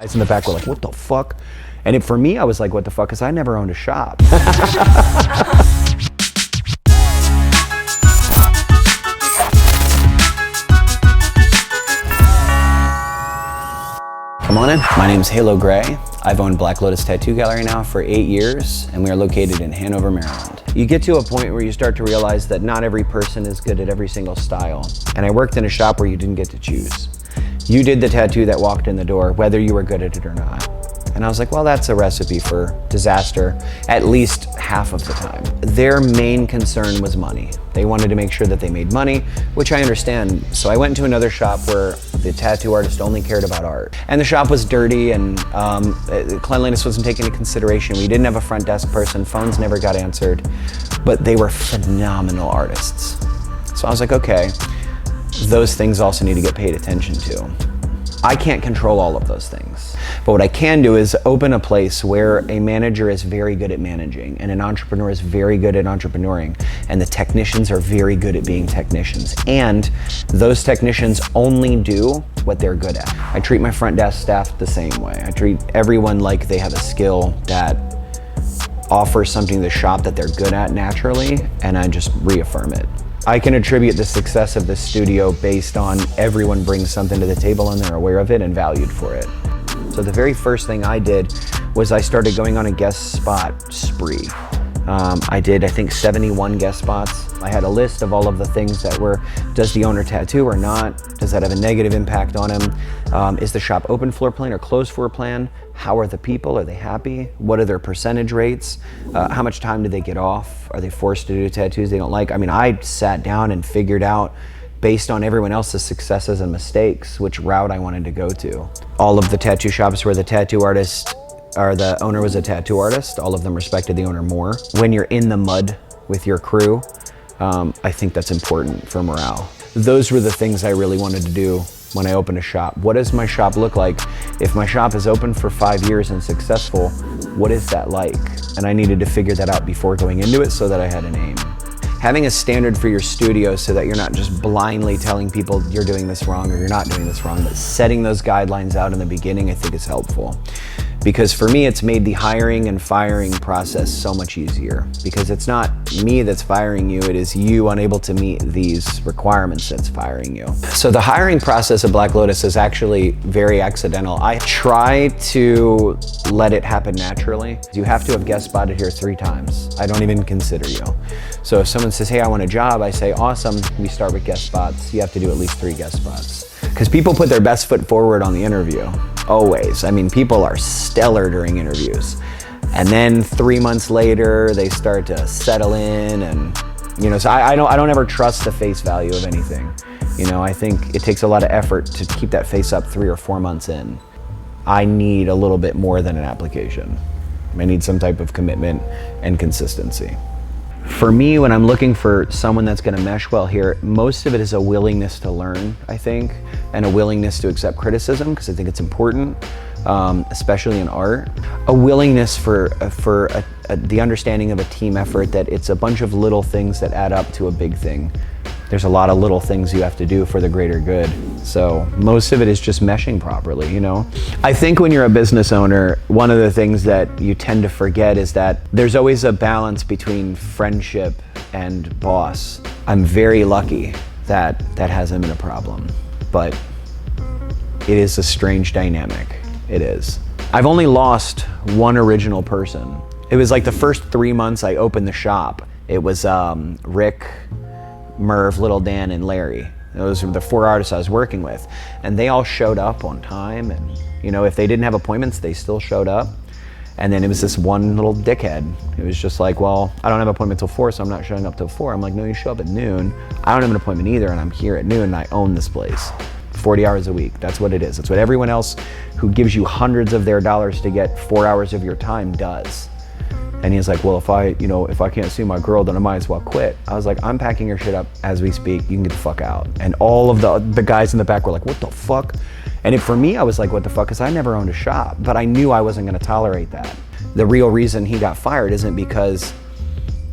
Guys in the back were like, what the fuck? And for me, I was like, what the fuck? Because I never owned a shop. Come on in. My name's Halo Gray. I've owned Black Lotus Tattoo Gallery now for 8 years, and we are located in Hanover, Maryland. You get to a point where you start to realize that not every person is good at every single style. And I worked in a shop where you didn't get to choose. You did the tattoo that walked in the door, whether you were good at it or not. And I was like, well, that's a recipe for disaster, at least half of the time. Their main concern was money. They wanted to make sure that they made money, which I understand. So I went to another shop where the tattoo artist only cared about art. And the shop was dirty and cleanliness wasn't taken into consideration. We didn't have a front desk person, phones never got answered, but they were phenomenal artists. So I was like, okay, those things also need to get paid attention to. I can't control all of those things. But what I can do is open a place where a manager is very good at managing and an entrepreneur is very good at entrepreneuring and the technicians are very good at being technicians. And those technicians only do what they're good at. I treat my front desk staff the same way. I treat everyone like they have a skill that offers something to the shop that they're good at naturally, and I just reaffirm it. I can attribute the success of this studio based on everyone brings something to the table and they're aware of it and valued for it. So the very first thing I did was I started going on a guest spot spree. I did, I think, 71 guest spots. I had a list of all of the things that were, does the owner tattoo or not? Does that have a negative impact on him? Is the shop open floor plan or closed floor plan? How are the people? Are they happy? What are their percentage rates? How much time do they get off? Are they forced to do tattoos they don't like? I mean, I sat down and figured out, based on everyone else's successes and mistakes, which route I wanted to go to. All of the tattoo shops where the tattoo artist or the owner was a tattoo artist, all of them respected the owner more. When you're in the mud with your crew, I think that's important for morale. Those were the things I really wanted to do when I opened a shop. What does my shop look like? If my shop is open for 5 years and successful, what is that like? And I needed to figure that out before going into it so that I had an aim. Having a standard for your studio so that you're not just blindly telling people you're doing this wrong or you're not doing this wrong, but setting those guidelines out in the beginning, I think is helpful. Because for me, it's made the hiring and firing process so much easier. Because it's not me that's firing you, it is you unable to meet these requirements that's firing you. So the hiring process of Black Lotus is actually very accidental. I try to let it happen naturally. You have to have guest spotted here 3 times. I don't even consider you. So if someone says, hey, I want a job, I say, awesome, we start with guest spots. You have to do at least 3 guest spots. Because people put their best foot forward on the interview, always. I mean, people are stellar during interviews. And then 3 months later, they start to settle in and, you know, so I don't ever trust the face value of anything. You know, I think it takes a lot of effort to keep that face up 3 or 4 months in. I need a little bit more than an application. I need some type of commitment and consistency. For me, when I'm looking for someone that's gonna mesh well here, most of it is a willingness to learn, I think, and a willingness to accept criticism, because I think it's important, especially in art. A willingness for the understanding of a team effort, that it's a bunch of little things that add up to a big thing. There's a lot of little things you have to do for the greater good. So most of it is just meshing properly, you know? I think when you're a business owner, one of the things that you tend to forget is that there's always a balance between friendship and boss. I'm very lucky that that hasn't been a problem, but it is a strange dynamic. It is. I've only lost 1 original person. It was like the first 3 months I opened the shop. It was Rick, Merv, Little Dan, and Larry. Those were the 4 artists I was working with. And they all showed up on time, and you know, if they didn't have appointments, they still showed up. And then it was this one little dickhead. It was just like, well, I don't have an appointment till 4, so I'm not showing up till 4. I'm like, no, you show up at noon. I don't have an appointment either, and I'm here at noon, and I own this place. 40 hours a week, that's what it is. That's what everyone else who gives you hundreds of their dollars to get 4 hours of your time does. And he's like, well, if I can't see my girl, then I might as well quit. I was like, I'm packing your shit up as we speak. You can get the fuck out. And all of the guys in the back were like, what the fuck? And for me, I was like, what the fuck? Because I never owned a shop, but I knew I wasn't gonna tolerate that. The real reason he got fired isn't because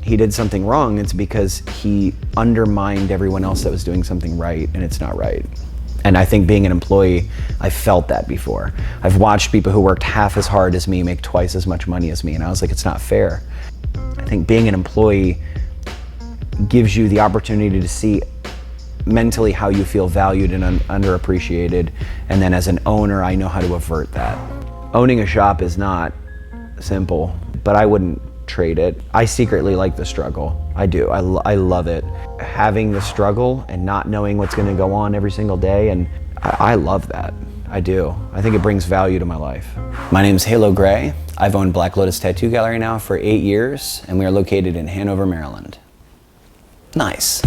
he did something wrong. It's because he undermined everyone else that was doing something right, and it's not right. And I think being an employee, I felt that before. I've watched people who worked half as hard as me make twice as much money as me, and I was like, it's not fair. I think being an employee gives you the opportunity to see mentally how you feel valued and underappreciated, and then as an owner, I know how to avert that. Owning a shop is not simple, but I wouldn't trade it. I secretly like the struggle. I do. I love it. Having the struggle and not knowing what's going to go on every single day, and I love that. I do. I think it brings value to my life. My name's Halo Gray. I've owned Black Lotus Tattoo Gallery now for 8 years, and we are located in Hanover, Maryland. Nice.